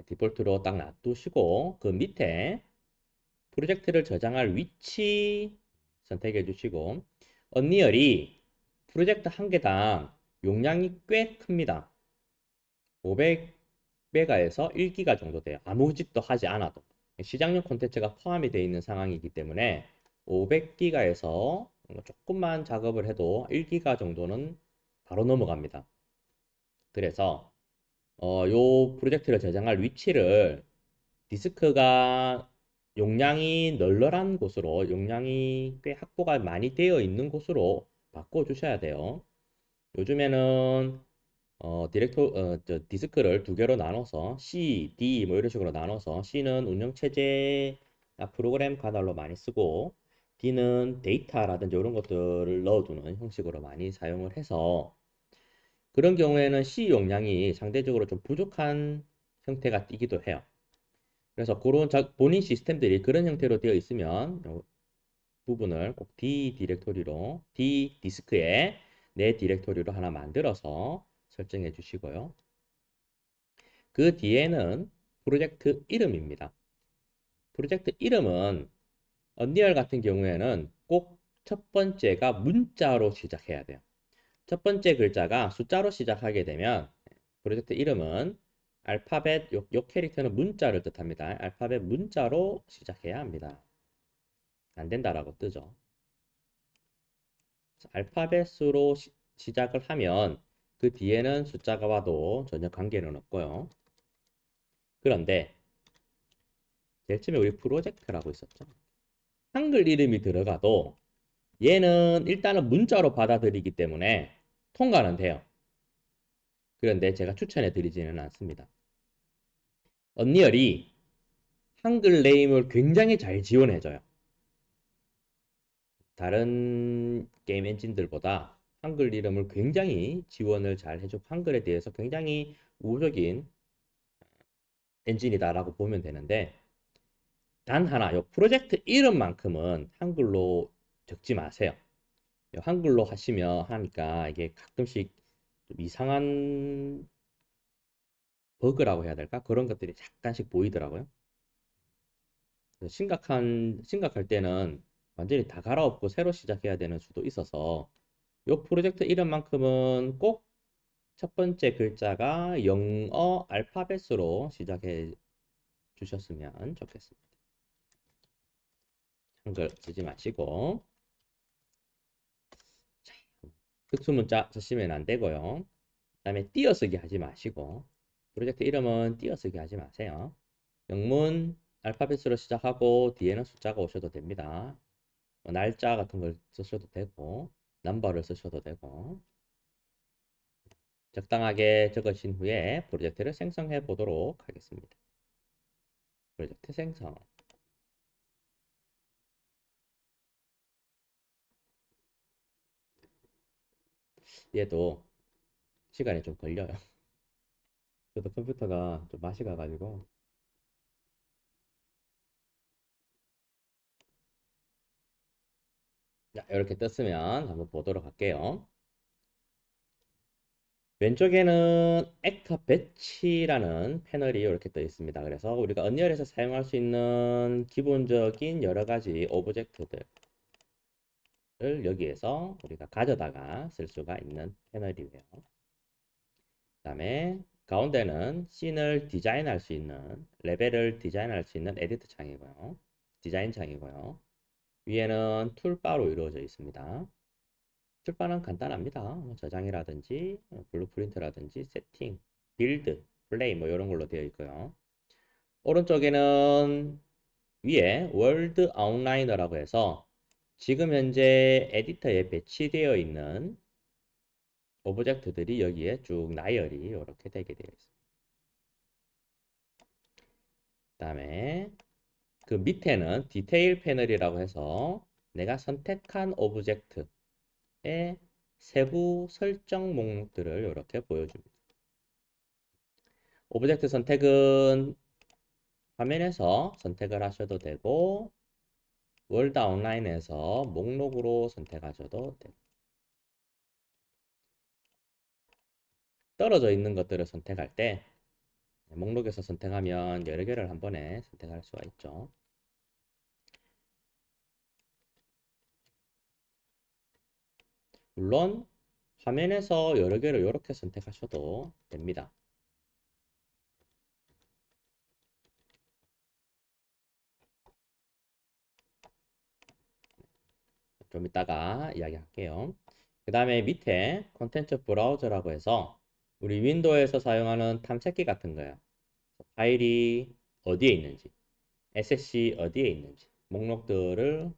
디폴트로 딱 놔두시고 그 밑에 프로젝트를 저장할 위치 선택해 주시고 언리얼이 프로젝트 한 개당 용량이 꽤 큽니다. 500메가에서 1기가 정도 돼요. 아무 짓도 하지 않아도. 시장용 콘텐츠가 포함이 되어 있는 상황이기 때문에 500기가에서 조금만 작업을 해도 1기가 정도는 바로 넘어갑니다. 그래서 요 프로젝트를 저장할 위치를 디스크가 용량이 널널한 곳으로 용량이 꽤 확보가 많이 되어 있는 곳으로 바꿔주셔야 돼요. 요즘에는 디스크를 두 개로 나눠서 C, D 뭐 이런 식으로 나눠서 C는 운영체제 프로그램 관할로 많이 쓰고 D는 데이터라든지 이런 것들을 넣어두는 형식으로 많이 사용을 해서 그런 경우에는 C 용량이 상대적으로 좀 부족한 형태가 띄기도 해요. 그래서 그런 본인 시스템들이 그런 형태로 되어 있으면 이 부분을 꼭 D 디렉토리로 D 디스크에 내 디렉토리로 하나 만들어서 설정해 주시고요. 그 뒤에는 프로젝트 이름입니다. 프로젝트 이름은 언리얼 같은 경우에는 꼭 첫 번째가 문자로 시작해야 돼요. 첫 번째 글자가 숫자로 시작하게 되면 프로젝트 이름은 알파벳, 요 캐릭터는 문자를 뜻합니다. 알파벳 문자로 시작해야 합니다. 안 된다라고 뜨죠. 알파벳으로 시작을 하면 그 뒤에는 숫자가 와도 전혀 관계는 없고요. 그런데 제일 처음에 우리 프로젝트라고 있었죠. 한글 이름이 들어가도 얘는 일단은 문자로 받아들이기 때문에 통과는 돼요. 그런데 제가 추천해 드리지는 않습니다. 언리얼이 한글 네임을 굉장히 잘 지원해줘요. 다른 게임 엔진들보다 한글 이름을 굉장히 지원을 잘 해주고 한글에 대해서 굉장히 우호적인 엔진이다라고 보면 되는데 단 하나, 요 프로젝트 이름만큼은 한글로 적지 마세요. 한글로 하니까 이게 가끔씩 좀 이상한 버그라고 해야 될까? 그런 것들이 약간씩 보이더라고요. 심각할 때는 완전히 다 갈아엎고 새로 시작해야 되는 수도 있어서 이 프로젝트 이름만큼은 꼭 첫 번째 글자가 영어 알파벳으로 시작해 주셨으면 좋겠습니다. 한글 쓰지 마시고 특수문자 쓰시면 안 되고요. 그 다음에 띄어쓰기 하지 마시고 프로젝트 이름은 띄어쓰기 하지 마세요. 영문 알파벳으로 시작하고 뒤에는 숫자가 오셔도 됩니다. 날짜 같은 걸 쓰셔도 되고 넘버를 쓰셔도 되고 적당하게 적으신 후에 프로젝트를 생성해 보도록 하겠습니다. 프로젝트 생성. 얘도 시간이 좀 걸려요. 저도 컴퓨터가 좀 맛이 가가지고 자, 이렇게 떴으면 한번 보도록 할게요. 왼쪽에는 액터 배치라는 패널이 이렇게 떠 있습니다. 그래서 우리가 언리얼에서 사용할 수 있는 기본적인 여러 가지 오브젝트들을 여기에서 우리가 가져다가 쓸 수가 있는 패널이고요. 그 다음에 가운데는 씬을 디자인할 수 있는 레벨을 디자인할 수 있는 에디트 창이고요. 디자인 창이고요. 위에는 툴바로 이루어져 있습니다. 툴바는 간단합니다. 저장이라든지 블루프린트라든지 세팅, 빌드, 플레이 뭐 이런 걸로 되어 있고요. 오른쪽에는 위에 월드 아웃라이너라고 해서 지금 현재 에디터에 배치되어 있는 오브젝트들이 여기에 쭉 나열이 이렇게 되게 되어 있습니다. 그 다음에 그 밑에는 디테일 패널이라고 해서 내가 선택한 오브젝트의 세부 설정 목록들을 이렇게 보여줍니다. 오브젝트 선택은 화면에서 선택을 하셔도 되고 월드 온라인에서 목록으로 선택하셔도 되고 떨어져 있는 것들을 선택할 때 목록에서 선택하면 여러 개를 한 번에 선택할 수가 있죠. 물론 화면에서 여러 개를 이렇게 선택하셔도 됩니다. 좀 이따가 이야기할게요. 그 다음에 밑에 콘텐츠 브라우저라고 해서 우리 윈도우에서 사용하는 탐색기 같은 거예요. 파일이 어디에 있는지, SSC 어디에 있는지, 목록들을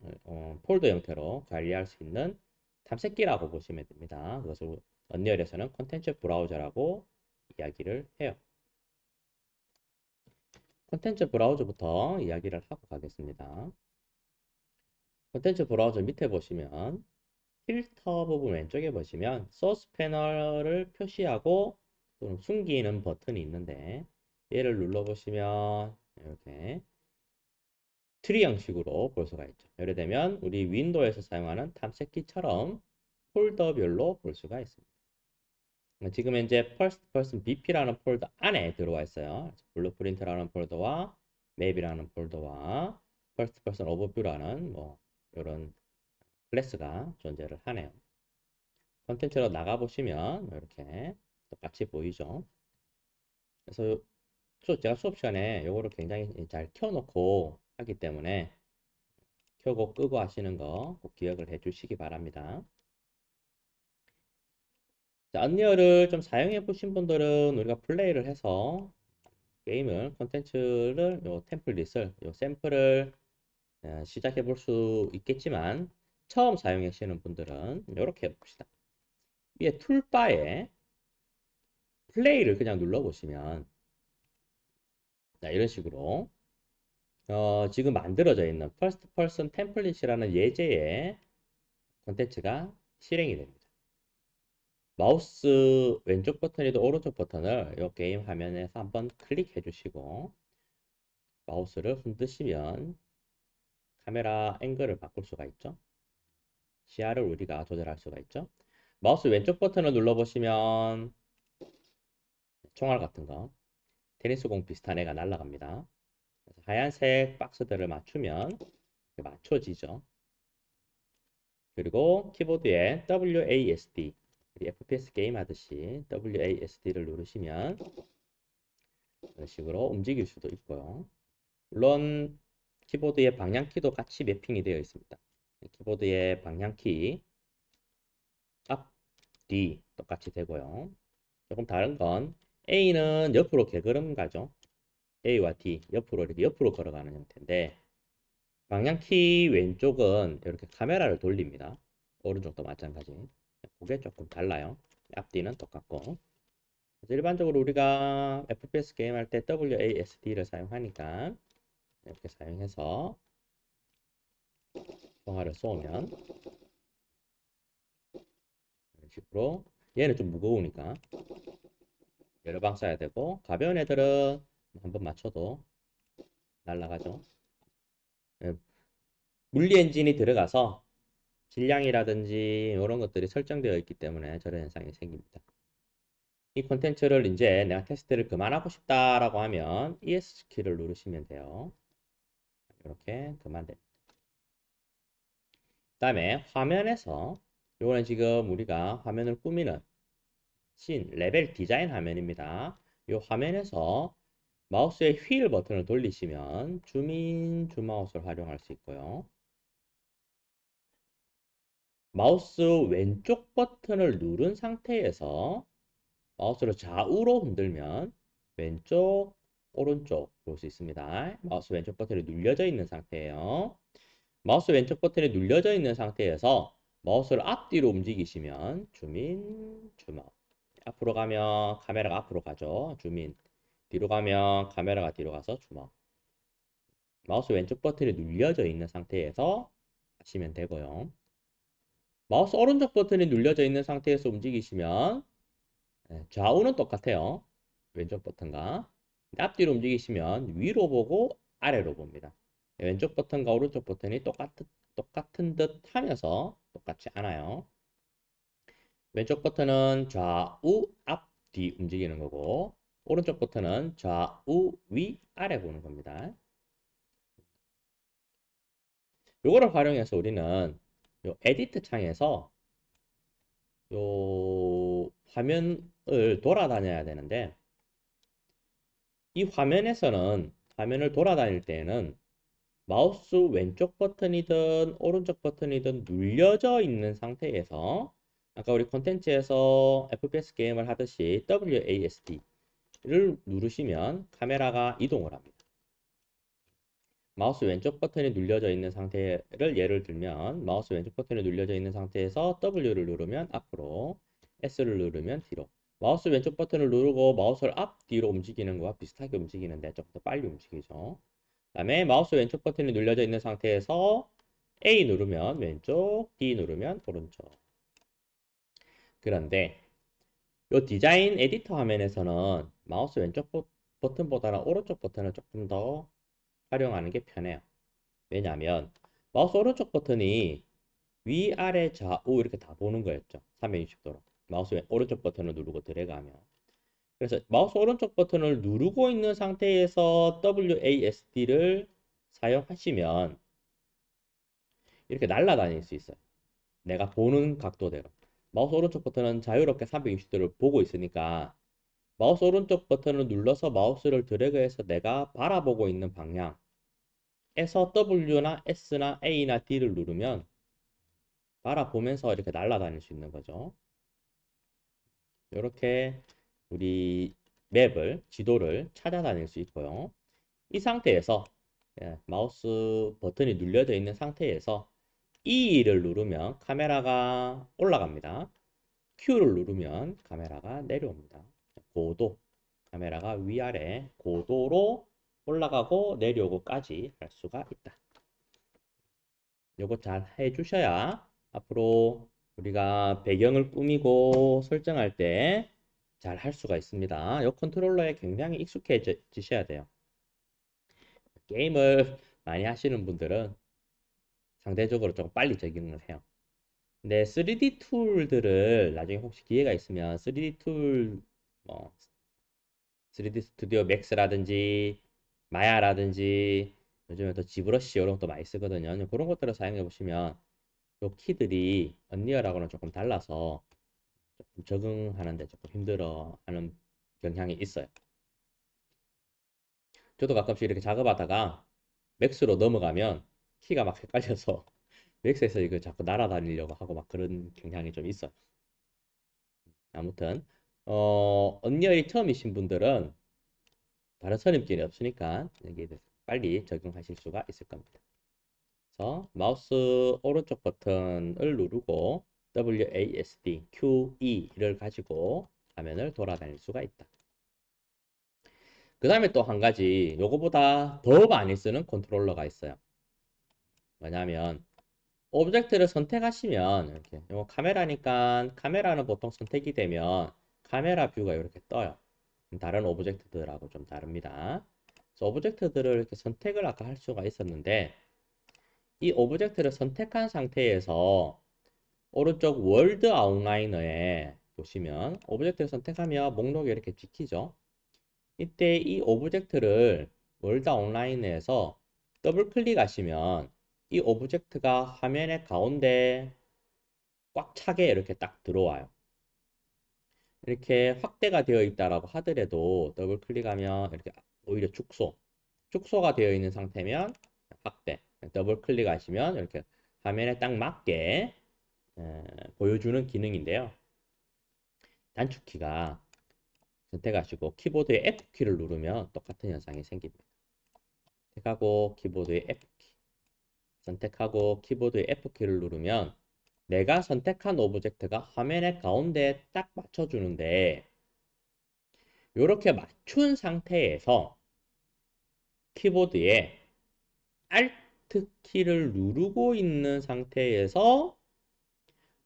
폴더 형태로 관리할 수 있는 탐색기라고 보시면 됩니다. 그것을 언리얼에서는 콘텐츠 브라우저라고 이야기를 해요. 콘텐츠 브라우저부터 이야기를 하고 가겠습니다. 콘텐츠 브라우저 밑에 보시면 필터 부분 왼쪽에 보시면 소스 패널을 표시하고 또는 숨기는 버튼이 있는데 얘를 눌러보시면 이렇게 트리 형식으로 볼 수가 있죠. 예를 들면 우리 윈도우에서 사용하는 탐색기처럼 폴더별로 볼 수가 있습니다. 지금 현재 First Person BP라는 폴더 안에 들어와 있어요. 블루프린트라는 폴더와 맵이라는 폴더와 First Person Overview라는 뭐 이런 클래스가 존재를 하네요. 컨텐츠로 나가보시면 이렇게 똑같이 보이죠. 그래서 제가 수업 시간에 이거를 굉장히 잘 켜놓고 하기 때문에 켜고 끄고 하시는 거 꼭 기억을 해 주시기 바랍니다. 자, 언리얼을 좀 사용해 보신 분들은 우리가 플레이를 해서 게임을 콘텐츠를 요 템플릿을 요 샘플을 시작해 볼 수 있겠지만 처음 사용하시는 분들은 이렇게 해봅시다. 위에 툴바에 플레이를 그냥 눌러보시면 자, 이런 식으로 지금 만들어져 있는 퍼스트 퍼슨 템플릿이라는 예제의 콘텐츠가 실행이 됩니다. 마우스 왼쪽 버튼이든 오른쪽 버튼을 이 게임 화면에서 한번 클릭해 주시고 마우스를 흔드시면 카메라 앵글을 바꿀 수가 있죠. 시야를 우리가 조절할 수가 있죠. 마우스 왼쪽 버튼을 눌러보시면 총알 같은 거 테니스 공 비슷한 애가 날아갑니다. 그래서 하얀색 박스들을 맞추면 맞춰지죠. 그리고 키보드에 WASD FPS 게임 하듯이 WASD를 누르시면 이런 식으로 움직일 수도 있고요. 물론 키보드의 방향키도 같이 매핑이 되어 있습니다. 키보드의 방향키 앞, 뒤 똑같이 되고요. 조금 다른 건 A는 옆으로 개걸음 가죠. A와 D 옆으로 이렇게 옆으로 걸어가는 형태인데 방향키 왼쪽은 이렇게 카메라를 돌립니다. 오른쪽도 마찬가지. 그게 조금 달라요. 앞뒤는 똑같고. 일반적으로 우리가 FPS 게임 할 때 WASD를 사용하니까 이렇게 사용해서 총알을 쏘면 이런 식으로 얘는 좀 무거우니까 여러 방 쏴야 되고 가벼운 애들은 한번 맞춰도 날아가죠. 예, 물리 엔진이 들어가서 질량이라든지 이런 것들이 설정되어 있기 때문에 저런 현상이 생깁니다. 이 콘텐츠를 이제 내가 테스트를 그만하고 싶다라고 하면 ES 키를 누르시면 돼요. 이렇게 그만됩니다. 그 다음에 화면에서 이거는 지금 우리가 화면을 꾸미는 씬, 레벨 디자인 화면입니다. 이 화면에서 마우스의 휠 버튼을 돌리시면 줌인, 줌아웃을 활용할 수 있고요. 마우스 왼쪽 버튼을 누른 상태에서 마우스를 좌우로 흔들면 왼쪽, 오른쪽 볼 수 있습니다. 마우스 왼쪽 버튼이 눌려져 있는 상태예요. 마우스 왼쪽 버튼이 눌려져 있는 상태에서 마우스를 앞뒤로 움직이시면 줌인, 줌아웃. 앞으로 가면 카메라가 앞으로 가죠. 줌인. 뒤로 가면 카메라가 뒤로 가서 줌아웃. 마우스 왼쪽 버튼이 눌려져 있는 상태에서 하시면 되고요. 마우스 오른쪽 버튼이 눌려져 있는 상태에서 움직이시면 좌우는 똑같아요. 왼쪽 버튼과. 앞뒤로 움직이시면 위로 보고 아래로 봅니다. 왼쪽 버튼과 오른쪽 버튼이 똑같은 듯 하면서 똑같지 않아요. 왼쪽 버튼은 좌우, 앞, 뒤 움직이는 거고 오른쪽 버튼은 좌우 위 아래 보는 겁니다. 요거를 활용해서 우리는 요 에디트 창에서 요 화면을 돌아다녀야 되는데 이 화면에서는 화면을 돌아다닐 때에는 마우스 왼쪽 버튼이든 오른쪽 버튼이든 눌려져 있는 상태에서 아까 우리 콘텐츠에서 FPS 게임을 하듯이 WASD를 누르시면 카메라가 이동을 합니다. 마우스 왼쪽 버튼이 눌려져 있는 상태를 예를 들면 마우스 왼쪽 버튼이 눌려져 있는 상태에서 W를 누르면 앞으로, S를 누르면 뒤로. 마우스 왼쪽 버튼을 누르고 마우스를 앞, 뒤로 움직이는 거와 비슷하게 움직이는데 조금 더 빨리 움직이죠. 그다음에 마우스 왼쪽 버튼이 눌려져 있는 상태에서 A 누르면 왼쪽, D 누르면 오른쪽. 그런데 이 디자인 에디터 화면에서는 마우스 왼쪽 버튼보다는 오른쪽 버튼을 조금 더 활용하는 게 편해요. 왜냐하면 마우스 오른쪽 버튼이 위아래 좌우 이렇게 다 보는 거였죠. 360도로. 마우스 오른쪽 버튼을 누르고 들어가면. 그래서 마우스 오른쪽 버튼을 누르고 있는 상태에서 WASD를 사용하시면 이렇게 날아다닐 수 있어요. 내가 보는 각도대로. 마우스 오른쪽 버튼은 자유롭게 360도를 보고 있으니까 마우스 오른쪽 버튼을 눌러서 마우스를 드래그해서 내가 바라보고 있는 방향에서 W나 S나 A나 D를 누르면 바라보면서 이렇게 날아다닐 수 있는 거죠. 이렇게 우리 맵을, 지도를 찾아다닐 수 있고요. 이 상태에서 마우스 버튼이 눌려져 있는 상태에서 E를 누르면 카메라가 올라갑니다. Q를 누르면 카메라가 내려옵니다. 고도, 카메라가 위아래 고도로 올라가고 내려오고까지 할 수가 있다. 요거 잘 해주셔야 앞으로 우리가 배경을 꾸미고 설정할 때 잘 할 수가 있습니다. 이 컨트롤러에 굉장히 익숙해지셔야 돼요. 게임을 많이 하시는 분들은 상대적으로 조금 빨리 적용을 해요. 근데 3D 툴들을 나중에 혹시 기회가 있으면 3D 툴, 뭐 3D 스튜디오 맥스라든지 마야라든지 요즘에 또 지브러시 이런 것도 많이 쓰거든요. 그런 것들을 사용해 보시면 요 키들이 언리얼하고는 조금 달라서 조금 적응하는데 조금 힘들어하는 경향이 있어요. 저도 가끔씩 이렇게 작업하다가 맥스로 넘어가면 키가 막 헷갈려서 맥스에서 이거 자꾸 날아다니려고 하고 막 그런 경향이 좀 있어요. 아무튼 언리얼이 처음이신 분들은 다른 선입견이 없으니까 여기에 대해서 빨리 적용하실 수가 있을 겁니다. 그래서 마우스 오른쪽 버튼을 누르고 WASD, QE를 가지고 화면을 돌아다닐 수가 있다. 그 다음에 또 한 가지 요거보다 더 많이 쓰는 컨트롤러가 있어요. 뭐냐면 오브젝트를 선택하시면 이렇게 요 카메라니까 카메라는 보통 선택이 되면 카메라 뷰가 이렇게 떠요. 다른 오브젝트들하고 좀 다릅니다. 그래서 오브젝트들을 이렇게 선택을 아까 할 수가 있었는데 이 오브젝트를 선택한 상태에서 오른쪽 월드 아웃라이너에 보시면 오브젝트를 선택하면 목록이 이렇게 찍히죠. 이때 이 오브젝트를 월드 아웃라이너에서 더블 클릭하시면 이 오브젝트가 화면의 가운데 꽉 차게 이렇게 딱 들어와요. 이렇게 확대가 되어 있다라고 하더라도 더블 클릭하면 이렇게 오히려 축소가 되어 있는 상태면 확대, 더블 클릭하시면 이렇게 화면에 딱 맞게 보여주는 기능인데요. 단축키가 선택하시고 키보드의 F키를 누르면 똑같은 현상이 생깁니다. 선택하고 키보드의 F키, 선택하고 키보드의 F키를 누르면 내가 선택한 오브젝트가 화면의 가운데에 딱 맞춰주는데 이렇게 맞춘 상태에서 키보드에 Alt 키를 누르고 있는 상태에서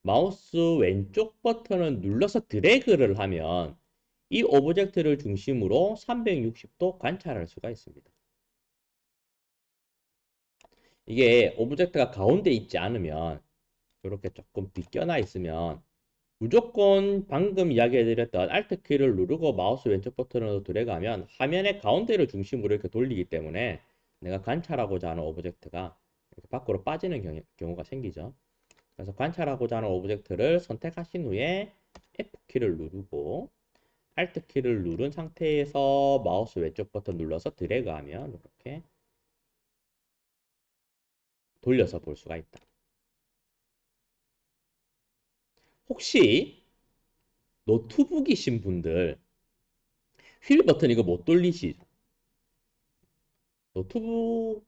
마우스 왼쪽 버튼을 눌러서 드래그를 하면 이 오브젝트를 중심으로 360도 관찰할 수가 있습니다. 이게 오브젝트가 가운데 있지 않으면 이렇게 조금 비껴나 있으면 무조건 방금 이야기해드렸던 Alt 키를 누르고 마우스 왼쪽 버튼으로 드래그하면 화면의 가운데를 중심으로 이렇게 돌리기 때문에 내가 관찰하고자 하는 오브젝트가 이렇게 밖으로 빠지는 경우가 생기죠. 그래서 관찰하고자 하는 오브젝트를 선택하신 후에 F키를 누르고 Alt 키를 누른 상태에서 마우스 왼쪽 버튼 눌러서 드래그하면 이렇게 돌려서 볼 수가 있다. 혹시 노트북이신 분들 휠 버튼 이거 못 돌리시죠? 노트북에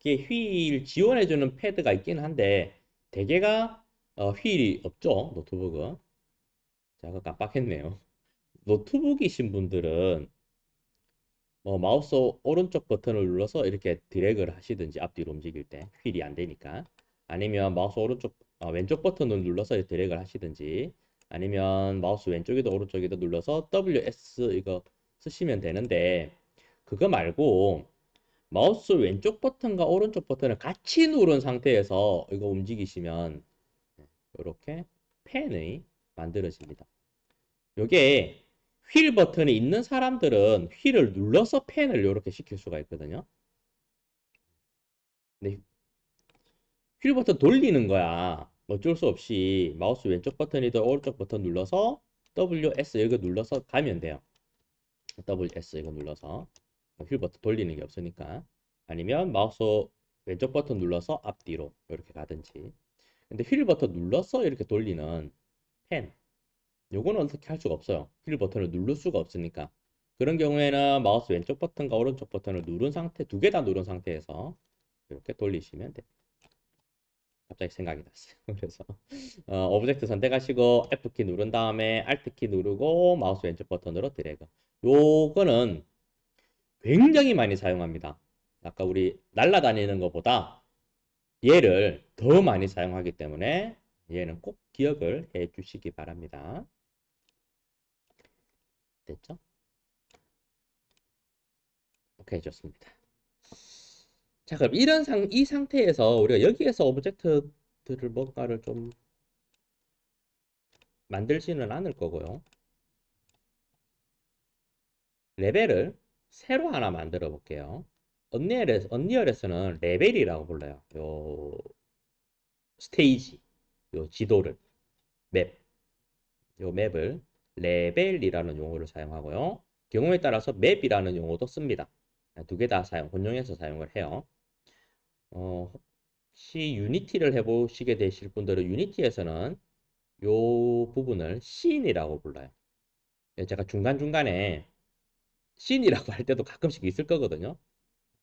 휠 지원해주는 패드가 있긴 한데 대개가 휠이 없죠, 노트북은. 제가 깜빡했네요. 노트북이신 분들은 마우스 오른쪽 버튼을 눌러서 이렇게 드래그를 하시든지 앞뒤로 움직일 때 휠이 안 되니까, 아니면 마우스 왼쪽 버튼을 눌러서 드래그를 하시든지, 아니면 마우스 왼쪽이든 오른쪽이든 눌러서 WS 이거 쓰시면 되는데, 그거 말고 마우스 왼쪽 버튼과 오른쪽 버튼을 같이 누른 상태에서 이거 움직이시면 이렇게 펜이 만들어집니다. 요게 휠 버튼이 있는 사람들은 휠을 눌러서 펜을 이렇게 시킬 수가 있거든요. 근데 휠 버튼 돌리는 거야. 어쩔 수 없이 마우스 왼쪽 버튼이든 오른쪽 버튼 눌러서 WS 이거 눌러서 가면 돼요. WS 이거 눌러서 휠 버튼 돌리는 게 없으니까. 아니면 마우스 왼쪽 버튼 눌러서 앞뒤로 이렇게 가든지. 근데 휠 버튼 눌러서 이렇게 돌리는 펜, 요거는 어떻게 할 수가 없어요. 휠 버튼을 누를 수가 없으니까. 그런 경우에는 마우스 왼쪽 버튼과 오른쪽 버튼을 누른 상태, 두 개 다 누른 상태에서 이렇게 돌리시면 돼요. 갑자기 생각이 났어요. 그래서 오브젝트 선택하시고 F키 누른 다음에 Alt키 누르고 마우스 왼쪽 버튼으로 드래그. 요거는 굉장히 많이 사용합니다. 아까 우리 날아다니는 것보다 얘를 더 많이 사용하기 때문에 얘는 꼭 기억을 해 주시기 바랍니다. 됐죠? 오케이, 좋습니다. 자, 그럼 이 상태에서 우리가 여기에서 오브젝트들을 뭔가를 좀 만들지는 않을 거고요. 레벨을 새로 하나 만들어 볼게요. 언리얼에서는 레벨이라고 불러요. 요 스테이지, 요 지도를, 맵, 요 맵을 레벨이라는 용어를 사용하고요. 경우에 따라서 맵이라는 용어도 씁니다. 두 개 다 혼용해서 사용을 해요. 혹시 유니티를 해보시게 되실 분들은 유니티에서는 요 부분을 씬이라고 불러요. 제가 중간중간에 씬이라고 할 때도 가끔씩 있을 거거든요.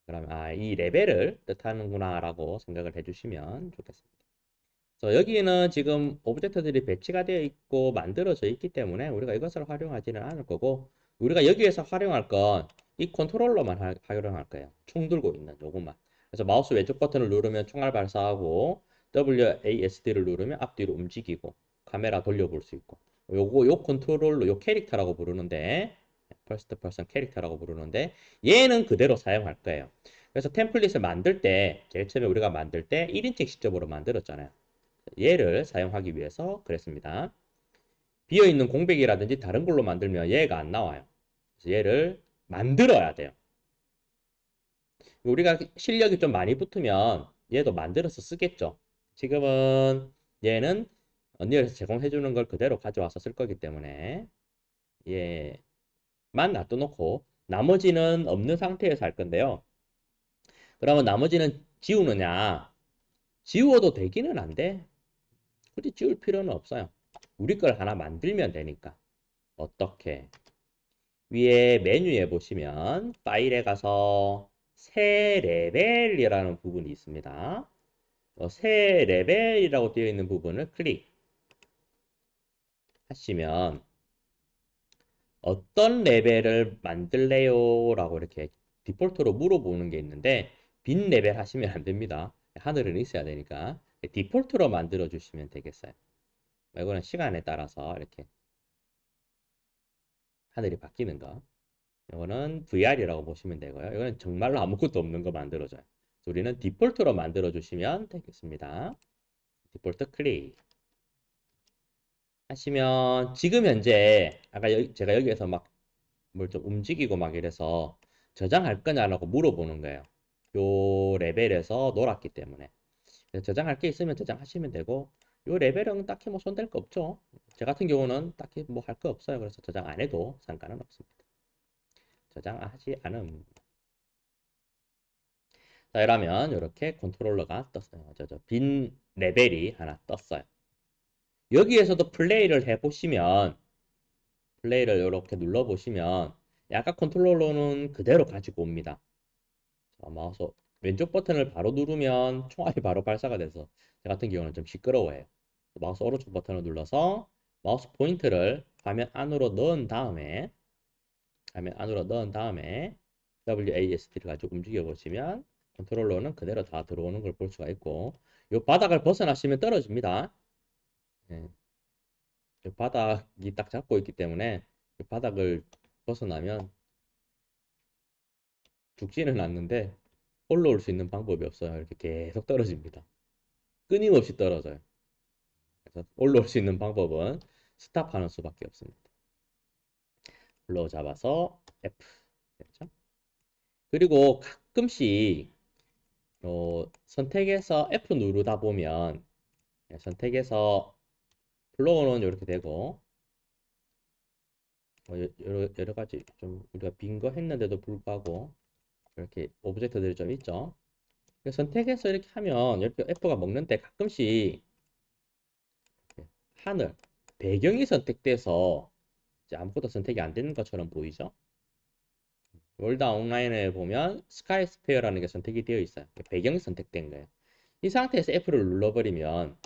그러면 이 레벨을 뜻하는구나라고 생각을 해주시면 좋겠습니다. 그래서 여기는 지금 오브젝트들이 배치가 되어 있고 만들어져 있기 때문에 우리가 이것을 활용하지는 않을 거고, 우리가 여기에서 활용할 건 이 컨트롤러만 활용할 거예요. 총 들고 있는 요것만. 그래서 마우스 왼쪽 버튼을 누르면 총알 발사하고 WASD를 누르면 앞뒤로 움직이고 카메라 돌려볼 수 있고, 요 컨트롤러, 요 캐릭터라고 부르는데, 퍼스트 퍼슨 캐릭터라고 부르는데 얘는 그대로 사용할 거예요. 그래서 템플릿을 만들 때, 제일 처음에 우리가 만들 때 1인칭 시점으로 만들었잖아요. 얘를 사용하기 위해서 그랬습니다. 비어있는 공백이라든지 다른 걸로 만들면 얘가 안 나와요. 그래서 얘를 만들어야 돼요. 우리가 실력이 좀 많이 붙으면 얘도 만들어서 쓰겠죠. 지금은 얘는 언리얼에서 제공해주는 걸 그대로 가져와서 쓸 거기 때문에 얘만 놔둬놓고 나머지는 없는 상태에서 할 건데요. 그러면 나머지는 지우느냐? 지워도 되기는 한데 굳이 지울 필요는 없어요. 우리 걸 하나 만들면 되니까. 어떻게? 위에 메뉴에 보시면 파일에 가서 새 레벨이라는 부분이 있습니다. 새 레벨이라고 되어 있는 부분을 클릭하시면 어떤 레벨을 만들래요? 라고 이렇게 디폴트로 물어보는 게 있는데, 빈 레벨 하시면 안 됩니다. 하늘은 있어야 되니까 디폴트로 만들어 주시면 되겠어요. 이거는 시간에 따라서 이렇게 하늘이 바뀌는 거. 이거는 VR이라고 보시면 되고요. 이거는 정말로 아무것도 없는 거 만들어줘요. 우리는 디폴트로 만들어 주시면 되겠습니다. 디폴트 클릭. 하시면 지금 현재 아까 제가 여기에서 막 뭘 좀 움직이고 막 이래서 저장할 거냐라고 물어보는 거예요. 요 레벨에서 놀았기 때문에. 그래서 저장할 게 있으면 저장하시면 되고 요 레벨은 딱히 뭐 손댈 거 없죠. 제 같은 경우는 딱히 뭐 할 거 없어요. 그래서 저장 안 해도 상관은 없습니다. 저장하지 않음. 자, 이러면 이렇게 컨트롤러가 떴어요. 빈 레벨이 하나 떴어요. 여기에서도 플레이를 해보시면 플레이를 이렇게 눌러보시면 약간 컨트롤러는 그대로 가지고 옵니다. 자, 마우스 왼쪽 버튼을 바로 누르면 총알이 바로 발사가 돼서 제 같은 경우는 좀 시끄러워해요. 마우스 오른쪽 버튼을 눌러서 마우스 포인트를 화면 안으로 넣은 다음에 WASD를 가지고 움직여 보시면 컨트롤러는 그대로 다 들어오는 걸 볼 수가 있고 이 바닥을 벗어나시면 떨어집니다. 예, 이 바닥이 딱 잡고 있기 때문에 이 바닥을 벗어나면 죽지는 않는데 올라올 수 있는 방법이 없어요. 이렇게 계속 떨어집니다. 끊임없이 떨어져요. 그래서 올라올 수 있는 방법은 스탑하는 수밖에 없습니다. 블로우 잡아서 F. 됐죠? 그리고 가끔씩 선택해서 F 누르다 보면 선택해서 플로우는 이렇게 되고 여러 가지 좀 우리가 빈 거 했는데도 불구하고 이렇게 오브젝트들이 좀 있죠. 선택해서 이렇게 하면 이렇게 F가 먹는데 가끔씩 하늘, 배경이 선택돼서 이제 아무것도 선택이 안 되는 것처럼 보이죠? 월드 온라인에 보면 스카이스페어라는 게 선택이 되어 있어요. 배경이 선택된 거예요. 이 상태에서 F를 눌러버리면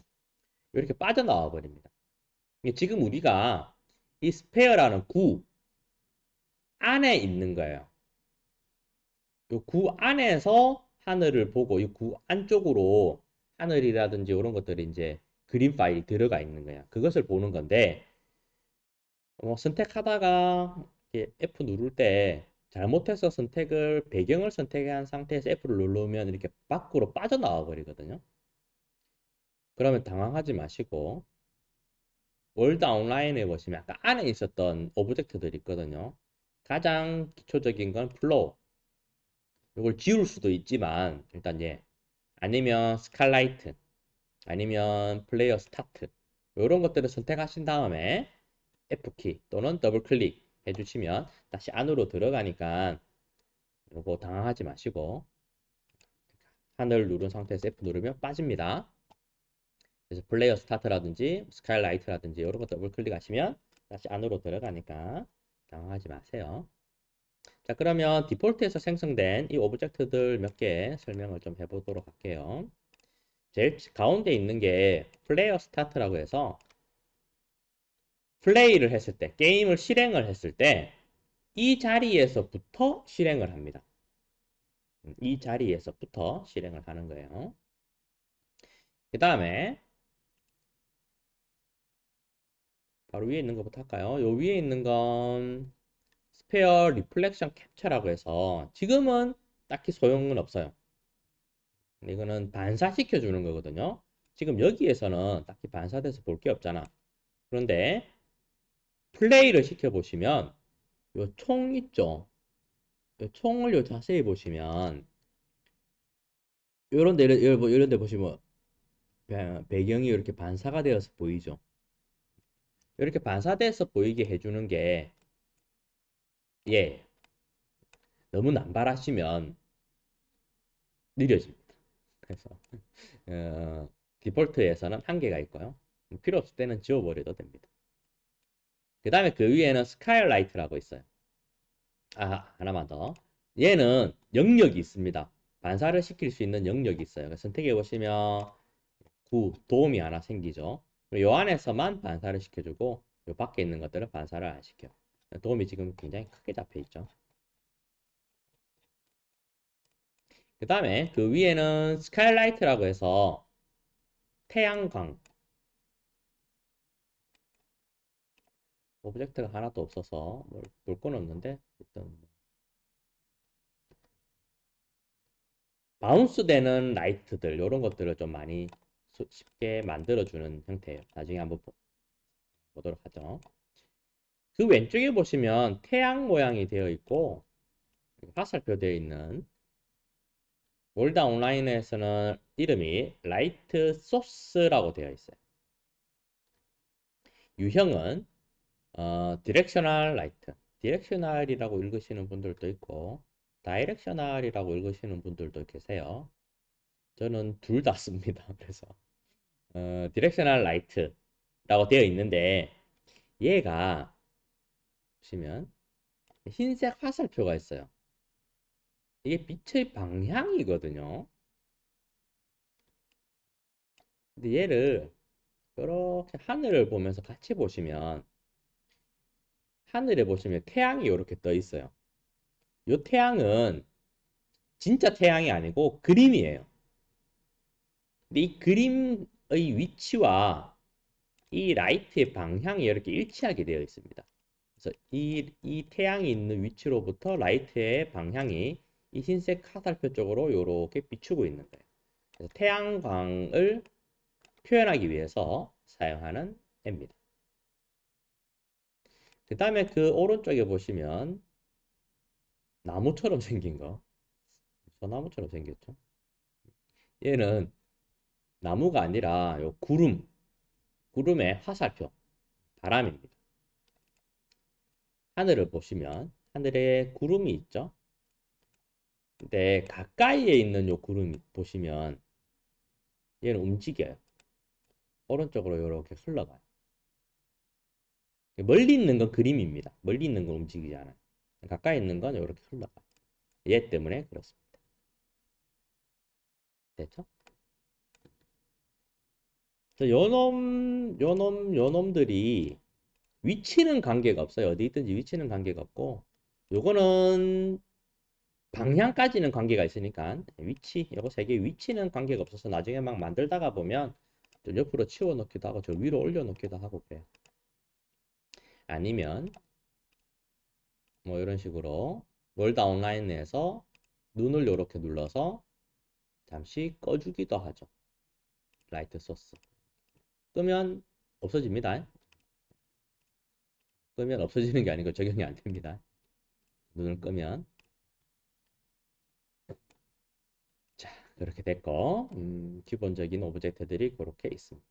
이렇게 빠져나와 버립니다. 지금 우리가 이 스페어라는 구 안에 있는 거예요. 이 구 안에서 하늘을 보고 이 구 안쪽으로 하늘이라든지 이런 것들이 이제 그림 파일이 들어가 있는 거야. 그것을 보는 건데 선택하다가 F 누를 때 잘못해서 선택을 배경을 선택한 상태에서 F를 누르면 이렇게 밖으로 빠져나와 버리거든요. 그러면 당황하지 마시고 월드 온라인에 보시면 아까 안에 있었던 오브젝트들이 있거든요. 가장 기초적인 건 플로우. 이걸 지울 수도 있지만 일단 아니면 스칼라이트 아니면 플레이어 스타트 이런 것들을 선택하신 다음에 F키 또는 더블 클릭 해주시면 다시 안으로 들어가니까 이거 당황하지 마시고 하늘 누른 상태에서 F 누르면 빠집니다. 그래서 플레이어 스타트라든지 스카이라이트라든지 이런 거 더블 클릭하시면 다시 안으로 들어가니까 당황하지 마세요. 자, 그러면 디폴트에서 생성된 이 오브젝트들 몇 개 설명을 좀 해보도록 할게요. 제일 가운데 있는 게 플레이어 스타트라고 해서 플레이를 했을 때, 게임을 실행을 했을 때 이 자리에서부터 실행을 합니다. 이 자리에서부터 실행을 하는 거예요. 그 다음에 바로 위에 있는 것부터 할까요? 요 위에 있는 건 스페어 리플렉션 캡처라고 해서 지금은 딱히 소용은 없어요. 이거는 반사시켜 주는 거거든요. 지금 여기에서는 딱히 반사돼서 볼 게 없잖아. 그런데 플레이를 시켜 보시면 요 총 있죠. 요 총을 자세히 보시면 요런 데 보시면 배경이 이렇게 반사가 되어서 보이죠. 이렇게 반사돼서 보이게 해주는 게 너무 남발하시면 느려집니다. 그래서 어, 디폴트에서는 한계가 있고요. 필요 없을 때는 지워버려도 됩니다. 그 다음에 그 위에는 스카이라이트라고 있어요. 하나만 더. 얘는 영역이 있습니다. 반사를 시킬 수 있는 영역이 있어요. 선택해 보시면 도움이 하나 생기죠. 요 안에서만 반사를 시켜주고 요 밖에 있는 것들은 반사를 안 시켜. 도움이 지금 굉장히 크게 잡혀 있죠. 그 다음에 그 위에는 스카이라이트라고 해서 태양광 오브젝트가 하나도 없어서 볼 건 없는데 일단 바운스 되는 라이트들 이런 것들을 좀 많이 쉽게 만들어주는 형태예요. 나중에 한번 보도록 하죠. 그 왼쪽에 보시면 태양 모양이 되어 있고 화살표 되어 있는 월다 온라인에서는 이름이 라이트 소스라고 되어 있어요. 유형은 디렉셔널 라이트, 디렉셔널이라고 읽으시는 분들도 있고 다이렉셔널이라고 읽으시는 분들도 계세요. 저는 둘 다 씁니다. 그래서 디렉셔널 라이트라고 되어 있는데 얘가 보시면 흰색 화살표가 있어요. 이게 빛의 방향이거든요. 근데 얘를 이렇게 하늘을 보면서 같이 보시면 하늘에 보시면 태양이 이렇게 떠 있어요. 이 태양은 진짜 태양이 아니고 그림이에요. 근데 이 그림의 위치와 이 라이트의 방향이 이렇게 일치하게 되어 있습니다. 그래서 이 태양이 있는 위치로부터 라이트의 방향이 이 흰색 화살표 쪽으로 이렇게 비추고 있는 거예요. 그래서 태양광을 표현하기 위해서 사용하는 애입니다. 그 다음에 그 오른쪽에 보시면 나무처럼 생긴 거, 소나무처럼 생겼죠. 얘는 나무가 아니라 요 구름의 화살표, 바람입니다. 하늘을 보시면 하늘에 구름이 있죠. 근데 가까이에 있는 요 구름 보시면 얘는 움직여요. 오른쪽으로 이렇게 흘러가요. 멀리 있는 건 그림입니다. 멀리 있는 건 움직이지 않아요. 가까이 있는 건 이렇게 흘러가요. 얘 때문에 그렇습니다. 됐죠? 요놈들이 위치는 관계가 없어요. 어디 있든지 위치는 관계가 없고, 요거는 방향까지는 관계가 있으니까 위치, 요거 세 개 위치는 관계가 없어서 나중에 막 만들다가 보면 좀 옆으로 치워 놓기도 하고 저 위로 올려 놓기도 하고 그래요. 아니면 뭐 이런 식으로 월다 온라인 내에서 눈을 이렇게 눌러서 잠시 꺼주기도 하죠. 라이트 소스. 끄면 없어집니다. 끄면 없어지는 게 아니고 적용이 안 됩니다. 눈을 끄면. 자, 그렇게 됐고, 기본적인 오브젝트들이 그렇게 있습니다.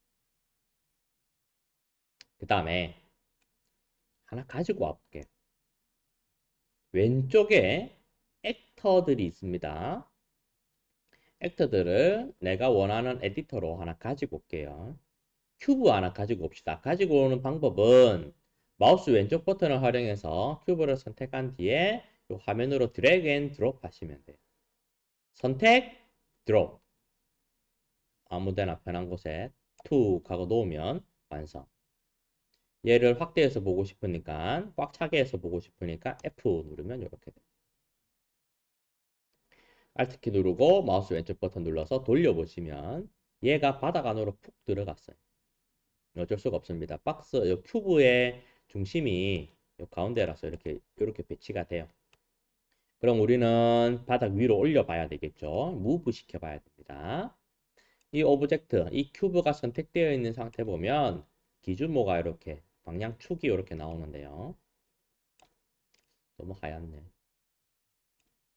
그 다음에 하나 가지고 와볼게요. 왼쪽에 액터들이 있습니다. 액터들을 내가 원하는 에디터로 하나 가지고 올게요. 큐브 하나 가지고 옵시다. 가지고 오는 방법은 마우스 왼쪽 버튼을 활용해서 큐브를 선택한 뒤에 이 화면으로 드래그 앤 드롭 하시면 돼요. 선택, 드롭. 아무데나 편한 곳에 툭 하고 놓으면 완성. 얘를 확대해서 보고 싶으니까 꽉 차게 해서 보고 싶으니까 F 누르면 이렇게 돼요. Alt키 누르고 마우스 왼쪽 버튼 눌러서 돌려보시면 얘가 바닥 안으로 푹 들어갔어요. 어쩔 수가 없습니다. 박스, 이 큐브의 중심이 이 가운데라서 이렇게 배치가 돼요. 그럼 우리는 바닥 위로 올려봐야 되겠죠. 무브 시켜봐야 됩니다. 이 오브젝트, 이 큐브가 선택되어 있는 상태 보면 기준모가 이렇게 방향축이 이렇게 나오는데요. 너무 하얗네.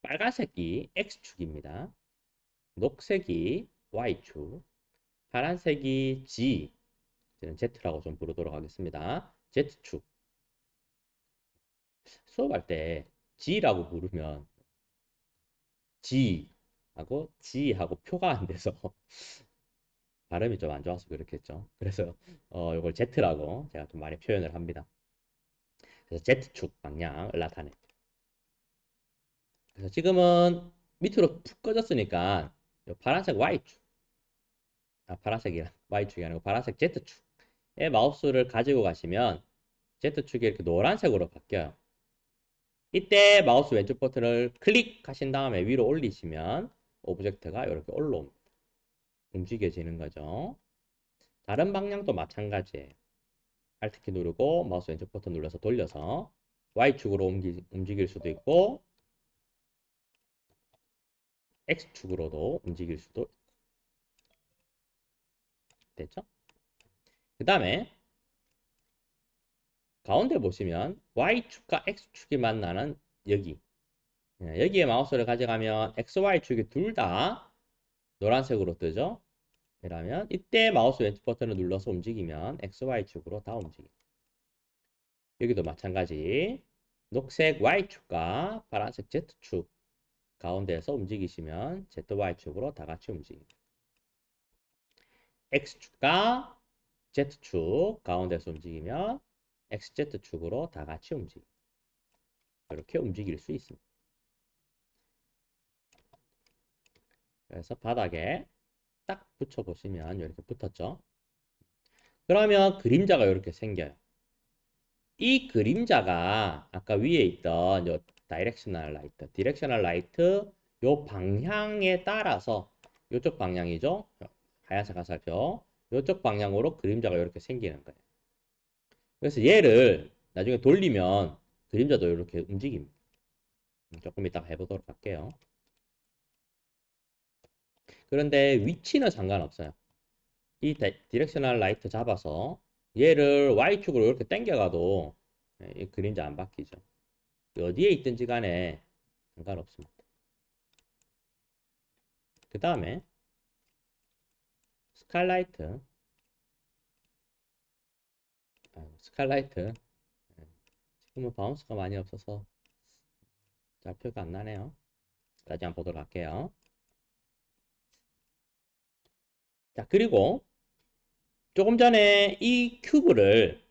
빨간색이 X축입니다. 녹색이 Y축, 파란색이 G, 저는 Z라고 좀 부르도록 하겠습니다. Z축. 수업할 때 G라고 부르면 G하고 G하고 표가 안 돼서 발음이 좀 안 좋아서 그렇겠죠. 그래서 이걸 Z라고 제가 좀 많이 표현을 합니다. 그래서 Z축 방향을 나타내. 그래서 지금은 밑으로 푹 꺼졌으니까 파란색 Y축, 파란색이 Y축이 아니고 파란색 Z축에 마우스를 가지고 가시면 Z축이 이렇게 노란색으로 바뀌어요. 이때 마우스 왼쪽 버튼을 클릭하신 다음에 위로 올리시면 오브젝트가 이렇게 올라옵니다. 움직여지는 거죠. 다른 방향도 마찬가지예요. Alt키 누르고 마우스 왼쪽 버튼 눌러서 돌려서 Y축으로 움직일 수도 있고 X축으로도 움직일 수도 됐죠? 그 다음에 가운데 보시면 Y축과 X축이 만나는 여기. 여기에 마우스를 가져가면 X, Y축이 둘 다 노란색으로 뜨죠. 그러면 이때 마우스 왼쪽 버튼을 눌러서 움직이면 X, Y축으로 다 움직여요. 여기도 마찬가지. 녹색 Y축과 파란색 Z축 가운데에서 움직이시면 ZY축으로 다 같이 움직입니다. X축과 Z축 가운데서 움직이면 XZ축으로 다 같이 움직입니다. 이렇게 움직일 수 있습니다. 그래서 바닥에 딱 붙여보시면 이렇게 붙었죠. 그러면 그림자가 이렇게 생겨요. 이 그림자가 아까 위에 있던 요 디렉셔널 라이트 요 방향에 따라서 요쪽 방향이죠. 하얀색 화살표. 요쪽 방향으로 그림자가 이렇게 생기는 거예요. 그래서 얘를 나중에 돌리면 그림자도 이렇게 움직입니다. 조금 이따가 해보도록 할게요. 그런데 위치는 상관없어요. 이 디렉셔널 라이트 잡아서 얘를 Y축으로 이렇게 당겨가도 이 그림자 안 바뀌죠. 어디에 있든지 간에 상관없습니다. 그 다음에 스칼라이트 스칼라이트 지금은 바운스가 많이 없어서 좌표가 안 나네요. 다시 한번 보도록 할게요. 자, 그리고 조금 전에 이 큐브를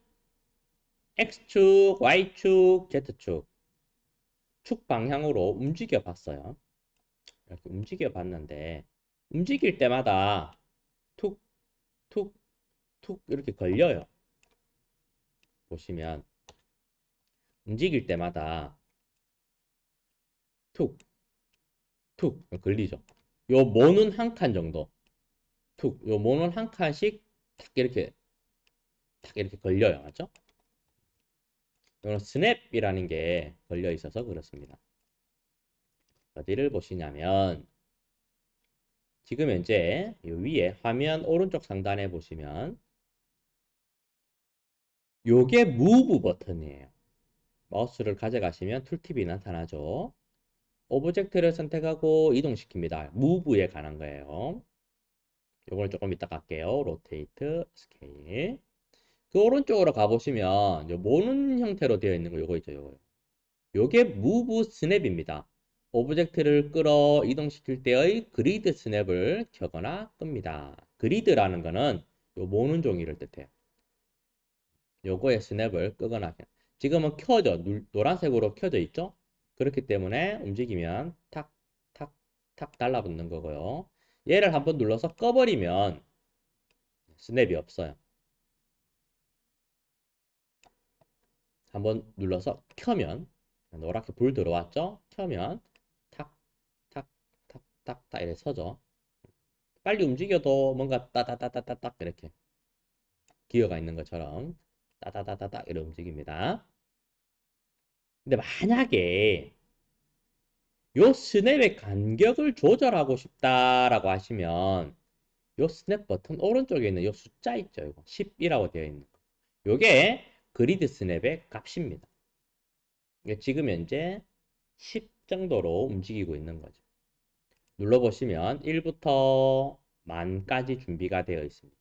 X축, Y축, Z축 축 방향으로 움직여 봤어요. 이렇게 움직여 봤는데 움직일 때마다 툭, 툭, 툭 이렇게 걸려요. 보시면 움직일 때마다 툭, 툭 걸리죠. 요 모는 한 칸 정도 툭, 요 모는 한 칸씩 탁 이렇게 걸려요. 맞죠? 이거는 스냅이라는 게 걸려 있어서 그렇습니다. 어디를 보시냐면 지금 현재 요 위에 화면 오른쪽 상단에 보시면 요게 무브 버튼이에요. 마우스를 가져가시면 툴팁이 나타나죠. 오브젝트를 선택하고 이동시킵니다. 무브에 관한 거예요. 요걸 조금 이따 갈게요. 로테이트, 스케일. 그 오른쪽으로 가보시면 요 모는 형태로 되어 있는 거 요거 있죠. 요게 무브 스냅입니다. 오브젝트를 끌어 이동시킬 때의 그리드 스냅을 켜거나 끕니다. 그리드라는 거는 요 모는 종이를 뜻해요. 요거의 스냅을 끄거나 지금은 노란색으로 켜져 있죠? 그렇기 때문에 움직이면 탁, 탁, 탁 달라붙는 거고요. 얘를 한번 눌러서 꺼버리면 스냅이 없어요. 한번 눌러서 켜면 노랗게 불 들어왔죠? 켜면 탁, 탁, 탁, 탁, 탁 이렇게 서죠. 빨리 움직여도 뭔가 따다다다다닥 이렇게 기어가 있는 것처럼 따다다다닥 이렇게 움직입니다. 근데 만약에 요 스냅의 간격을 조절하고 싶다라고 하시면 요 스냅 버튼 오른쪽에 있는 요 숫자 있죠. 이거 10이라고 되어 있는 거. 요게 그리드 스냅의 값입니다. 지금 현재 10 정도로 움직이고 있는 거죠. 눌러보시면 1부터 만까지 준비가 되어 있습니다.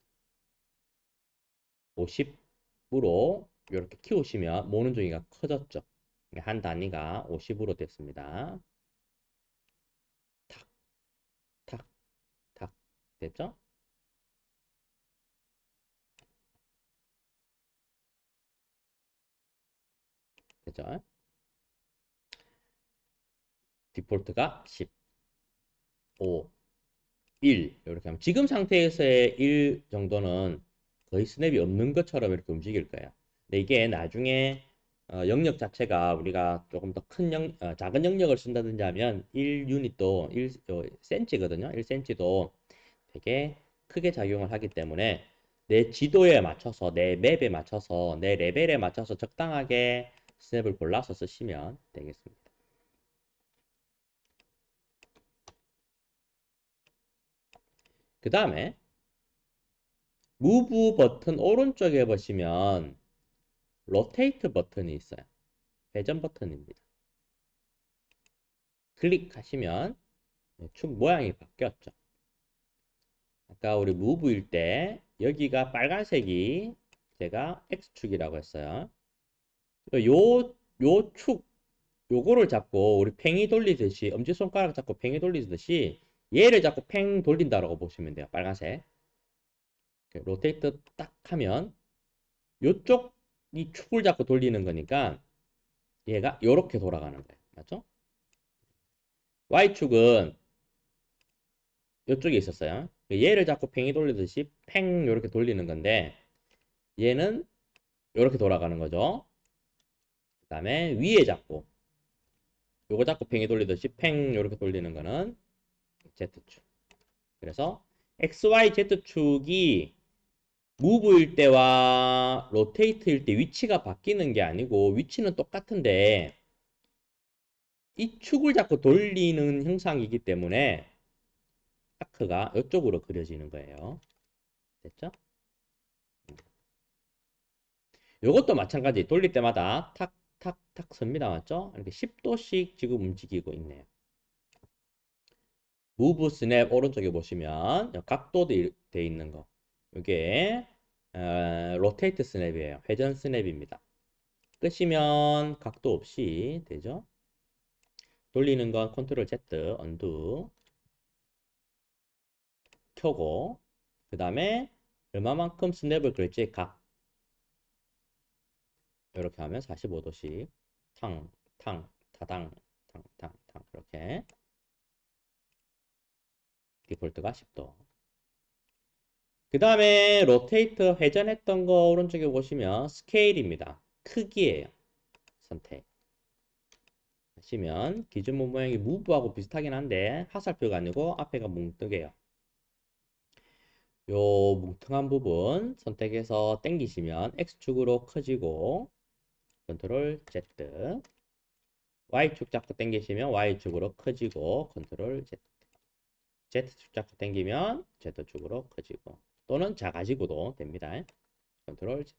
50으로 이렇게 키우시면 모는 종이가 커졌죠. 한 단위가 50으로 됐습니다. 탁, 탁, 탁 됐죠? 됐죠? 디폴트가 10, 5, 1 이렇게 하면 지금 상태에서의 1 정도는 거의 스냅이 없는 것처럼 이렇게 움직일 거예요. 근데 이게 나중에 영역 자체가 우리가 조금 더 작은 영역을 쓴다든지 하면 1 유닛도 1cm거든요. 1cm도 되게 크게 작용을 하기 때문에 내 지도에 맞춰서 내 맵에 맞춰서 내 레벨에 맞춰서 적당하게 스냅을 골라서 쓰시면 되겠습니다. 그 다음에 무브 버튼 오른쪽에 보시면 로테이트 버튼이 있어요. 회전 버튼입니다. 클릭하시면 축 모양이 바뀌었죠. 아까 우리 무브일 때 여기가 빨간색이 제가 X축이라고 했어요. 요 축, 요거를 잡고 우리 팽이 돌리듯이 엄지손가락 잡고 팽이 돌리듯이 얘를 잡고 팽 돌린다라고 보시면 돼요. 빨간색. 로테이트 딱 하면 요쪽 이 축을 잡고 돌리는 거니까 얘가 요렇게 돌아가는 거예요. 맞죠? Y축은 요쪽에 있었어요. 얘를 잡고 팽이 돌리듯이 팽 요렇게 돌리는 건데 얘는 요렇게 돌아가는 거죠. 그 다음에 위에 잡고 요거 잡고 팽이 돌리듯이 팽 요렇게 돌리는 거는 Z축. 그래서 XYZ축이 무브일 때와 로테이트일 때 위치가 바뀌는 게 아니고 위치는 똑같은데 이 축을 잡고 돌리는 형상이기 때문에 아크가 이쪽으로 그려지는 거예요. 됐죠? 이것도 마찬가지 돌릴 때마다 탁 탁 탁 섭니다. 맞죠? 이렇게 10도씩 지금 움직이고 있네요. 무브 스냅 오른쪽에 보시면 각도 돼 있는 거 이게 로테이트 스냅이에요. 회전 스냅입니다. 끄시면 각도 없이 되죠. 돌리는 건 컨트롤 Z, 언두 켜고 그 다음에 얼마만큼 스냅을 그릴지 각 이렇게 하면 45도씩 탕, 탕, 타당, 탕, 탕, 탕 이렇게 디폴트가 10도. 그 다음에 로테이트 회전했던 거 오른쪽에 보시면 스케일입니다. 크기예요. 선택. 하시면 기준 몸 모양이 무브하고 비슷하긴 한데 화살표가 아니고 앞에가 뭉뜨개요. 요 뭉퉁한 부분 선택해서 당기시면 X축으로 커지고 컨트롤 Z Y축 잡고 당기시면 Y축으로 커지고 컨트롤 Z Z축 잡고 당기면 Z축으로 커지고 또는 작아지고도 됩니다. 컨트롤 Z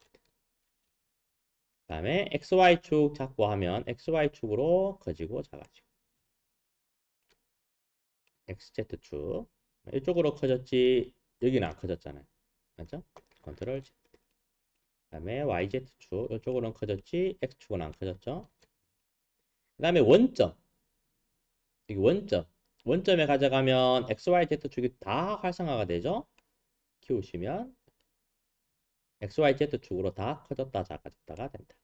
그 다음에 XY축 잡고 하면 XY축으로 커지고 작아지고 XZ축 이쪽으로 커졌지 여기는 안 커졌잖아요. 맞죠? 컨트롤 Z 그 다음에 YZ축 이쪽으로는 커졌지 X축은 안 커졌죠? 그 다음에 원점 여기 원점에 가져가면 XYZ축이 다 활성화가 되죠? 키우시면 XYZ축으로 다 커졌다 작아졌다가 된다.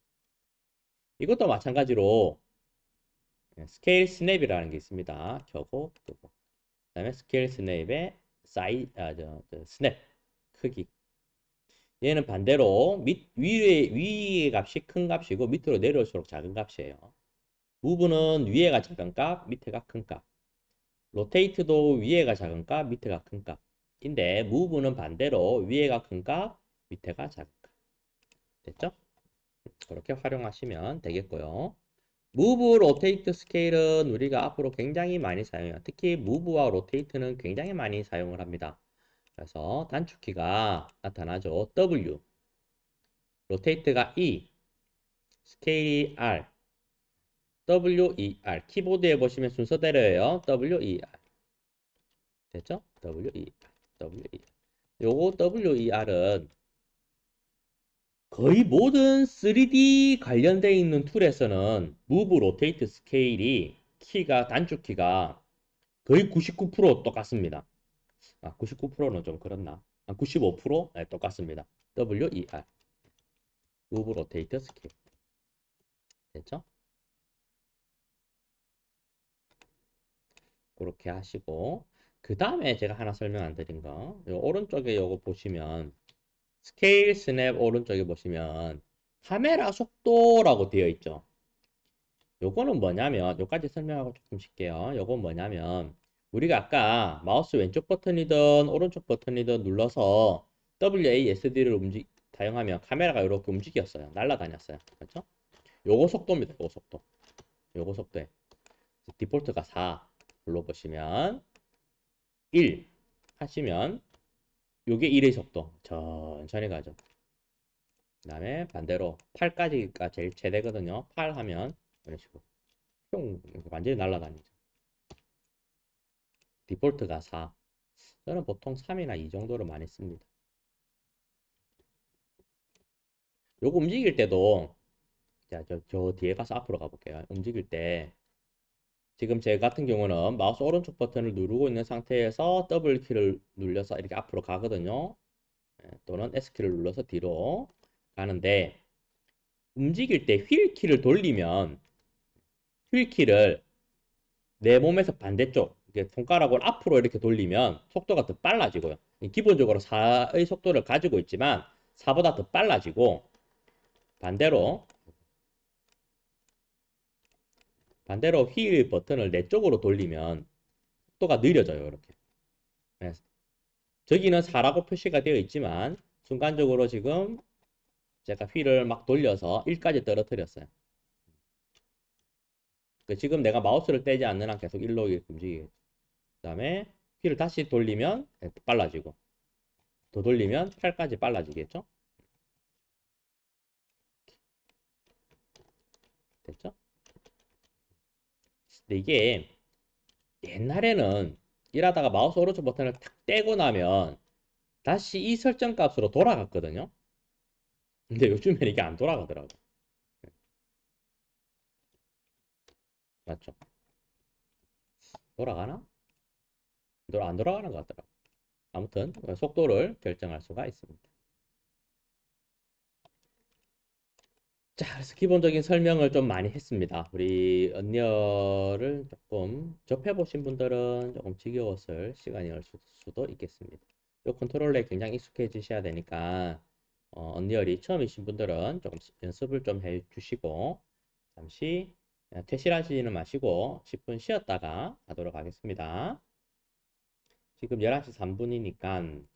이것도 마찬가지로 스케일 스냅이라는 게 있습니다. 켜고 끄고. 그다음에 스케일 스냅의 스냅 크기. 얘는 반대로 위의 값이 큰 값이고 밑으로 내려올수록 작은 값이에요. 무브는 위에가 작은 값, 밑에가 큰 값. 로테이트도 위에가 작은 값, 밑에가 큰 값인데 무브는 반대로 위에가 큰 값, 밑에가 작은 값. 됐죠? 그렇게 활용하시면 되겠고요. 무브, 로테이트 스케일은 우리가 앞으로 굉장히 많이 사용해요. 특히 무브와 로테이트는 굉장히 많이 사용을 합니다. 그래서 단축키가 나타나죠. W, 로테이트가 E, 스케일이 R, W, E, R. 키보드에 보시면 순서대로예요. W, E, R. 됐죠? W, E, R, W, E, R. 요거 W, E, R은 거의 모든 3D 관련되어 있는 툴에서는 무브, 로테이트, 스케일이 단축키가 거의 99% 똑같습니다. 99%는 좀 그렇나? 95%? 네, 똑같습니다. W, E, R. 무브, 로테이트, 스케일. 됐죠? 그렇게 하시고 그 다음에 제가 하나 설명 안 드린 거 오른쪽에 요거 보시면 스케일 스냅 오른쪽에 보시면 카메라 속도라고 되어 있죠. 요거는 뭐냐면 요까지 설명하고 조금 쉴게요. 요건 뭐냐면 우리가 아까 마우스 왼쪽 버튼이든 오른쪽 버튼이든 눌러서 WASD를 사용하면 카메라가 이렇게 움직였어요. 날아다녔어요. 그렇죠? 요거 속도입니다. 요거 속도. 요거 속도에 디폴트가 4 눌러보시면 1 하시면 요게 1의 속도 천천히 가죠. 그 다음에 반대로 8까지가 제일 최대거든요. 8 하면 이런 식으로 뿅 이렇게 완전히 날아다니죠. 디폴트가 4. 저는 보통 3이나 2 정도를 많이 씁니다. 요거 움직일 때도 자, 저 뒤에 가서 앞으로 가볼게요. 움직일 때 지금 제 같은 경우는 마우스 오른쪽 버튼을 누르고 있는 상태에서 더블 키를 눌려서 이렇게 앞으로 가거든요. 또는 S키를 눌러서 뒤로 가는데 움직일 때 휠 키를 돌리면 휠 키를 내 몸에서 반대쪽 이렇게 손가락을 앞으로 이렇게 돌리면 속도가 더 빨라지고요. 기본적으로 4의 속도를 가지고 있지만 4보다 더 빨라지고 반대로 휠 버튼을 내 쪽으로 돌리면 속도가 느려져요. 이렇게. 네. 저기는 4라고 표시가 되어 있지만 순간적으로 지금 제가 휠을 막 돌려서 1까지 떨어뜨렸어요. 지금 내가 마우스를 떼지 않는 한 계속 1로 이렇게 움직이겠죠. 그 다음에 휠을 다시 돌리면 빨라지고 더 돌리면 8까지 빨라지겠죠. 됐죠? 근데 이게 옛날에는 일하다가 마우스 오른쪽 버튼을 탁 떼고 나면 다시 이 설정 값으로 돌아갔거든요. 근데 요즘엔 이게 안 돌아가더라고. 맞죠? 돌아가나? 안 돌아가는 것 같더라고. 아무튼 속도를 결정할 수가 있습니다. 자, 그래서 기본적인 설명을 좀 많이 했습니다. 우리 언리얼을 조금 접해보신 분들은 조금 지겨웠을 시간이 올 수도 있겠습니다. 이 컨트롤러에 굉장히 익숙해지셔야 되니까 언리얼이 처음이신 분들은 조금 연습을 좀 해주시고 잠시 퇴실하지는 마시고 10분 쉬었다가 하도록 하겠습니다. 지금 11시 3분이니까